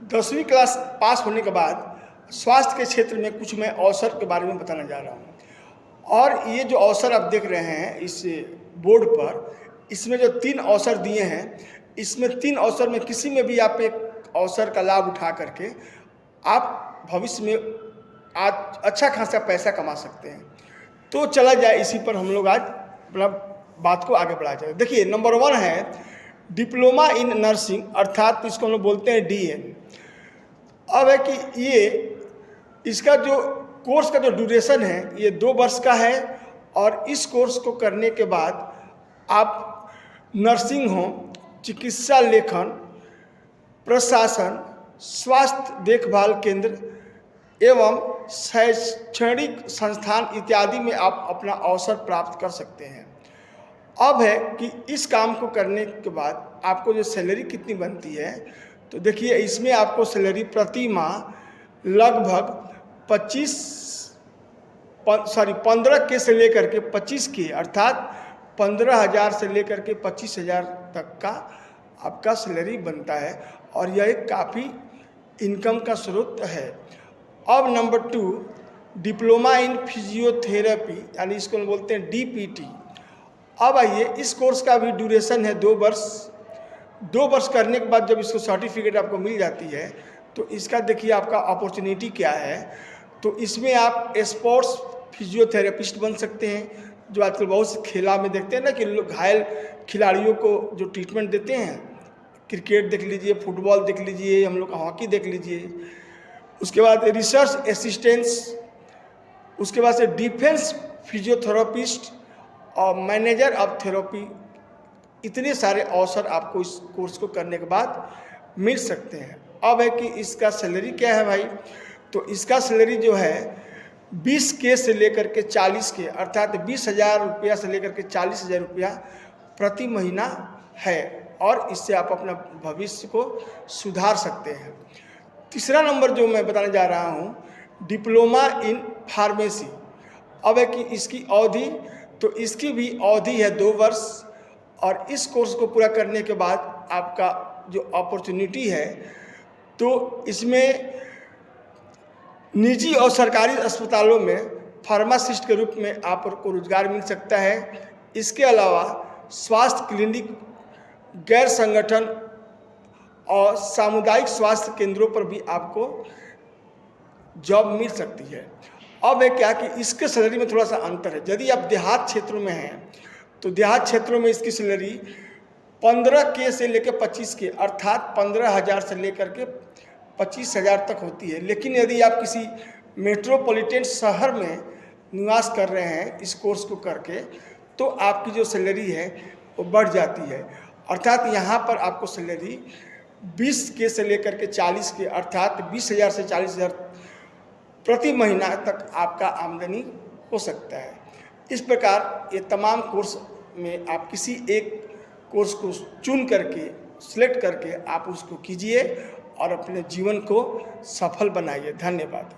10वीं class pass होने के बाद स्वास्थ्य के क्षेत्र में कुछ मैं अवसर के बारे में बताने जा रहा हूँ। और ये जो अवसर आप देख रहे हैं इस बोर्ड पर, इसमें जो 3 अवसर दिए हैं, इसमें 3 अवसर में किसी में भी आप एक अवसर का लाभ उठा करके आप भविष्य में आज अच्छा खासा पैसा कमा सकते हैं। तो चला जाए, इसी पर हम लोग आज बात को आगे बढ़ा जाए। देखिए, नंबर 1 है डिप्लोमा इन नर्सिंग, अर्थात इसको हम लोग बोलते हैं डीएन। अब है कि ये इसका जो कोर्स का जो ड्यूरेशन है ये 2 वर्ष का है। और इस कोर्स को करने के बाद आप नर्सिंग होम, चिकित्सा लेखन, प्रशासन, स्वास्थ्य देखभाल केंद्र एवं शैक्षणिक संस्थान इत्यादि में आप अपना अवसर प्राप्त कर सकते हैं। अब है कि इस काम को करने के बाद आपको जो सैलरी कितनी बनती है, तो देखिए इसमें आपको सैलरी प्रति माह लगभग 15 के से लेकर के 25 के, अर्थात 15,000 से लेकर के 25,000 तक का आपका सैलरी बनता है। और यह एक काफ़ी इनकम का स्रोत है। अब नंबर 2 डिप्लोमा इन फिजियोथेरेपी, यानी इसको बोलते हैं डीपीटी। अब आइए, इस कोर्स का भी ड्यूरेशन है 2 वर्ष। 2 वर्ष करने के बाद जब इसको सर्टिफिकेट आपको मिल जाती है तो इसका देखिए आपका अपॉर्चुनिटी क्या है। तो इसमें आप स्पोर्ट्स फिजियोथेरेपिस्ट बन सकते हैं, जो आजकल बहुत से खेला में देखते हैं ना कि लोग घायल खिलाड़ियों को जो ट्रीटमेंट देते हैं, क्रिकेट देख लीजिए, फुटबॉल देख लीजिए, हम लोग हॉकी देख लीजिए। उसके बाद रिसर्च असिस्टेंट्स, उसके बाद से डिफेंस फिजियोथेरेपिस्ट और मैनेजर ऑफ थेरेपी। इतने सारे अवसर आपको इस कोर्स को करने के बाद मिल सकते हैं। अब है कि इसका सैलरी क्या है भाई, तो इसका सैलरी जो है 20 के से लेकर के 40 के, अर्थात 20,000 रुपया से लेकर के 40,000 रुपया प्रति महीना है। और इससे आप अपना भविष्य को सुधार सकते हैं। तीसरा नंबर जो मैं बताने जा रहा हूँ, डिप्लोमा इन फार्मेसी। अब है कि इसकी अवधि, तो इसकी भी अवधि है 2 वर्ष। और इस कोर्स को पूरा करने के बाद आपका जो अपॉर्चुनिटी है, तो इसमें निजी और सरकारी अस्पतालों में फार्मासिस्ट के रूप में आपको रोजगार मिल सकता है। इसके अलावा स्वास्थ्य क्लिनिक, गैर संगठन और सामुदायिक स्वास्थ्य केंद्रों पर भी आपको जॉब मिल सकती है। अब है क्या कि इसके सैलरी में थोड़ा सा अंतर है। यदि आप देहात क्षेत्रों में हैं तो देहात क्षेत्रों में इसकी सैलरी 15 के से लेकर 25 के, अर्थात 15,000 से लेकर के 25,000 तक होती है। लेकिन यदि आप किसी मेट्रोपॉलिटन शहर में निवास कर रहे हैं इस कोर्स को करके, तो आपकी जो सैलरी है वो बढ़ जाती है। अर्थात यहाँ पर आपको सैलरी 20 के से लेकर के 40 के, अर्थात 20,000 से 40,000 प्रति महीना तक आपका आमदनी हो सकता है। इस प्रकार ये तमाम कोर्स में आप किसी एक कोर्स को चुन करके, सिलेक्ट करके आप उसको कीजिए और अपने जीवन को सफल बनाइए। धन्यवाद।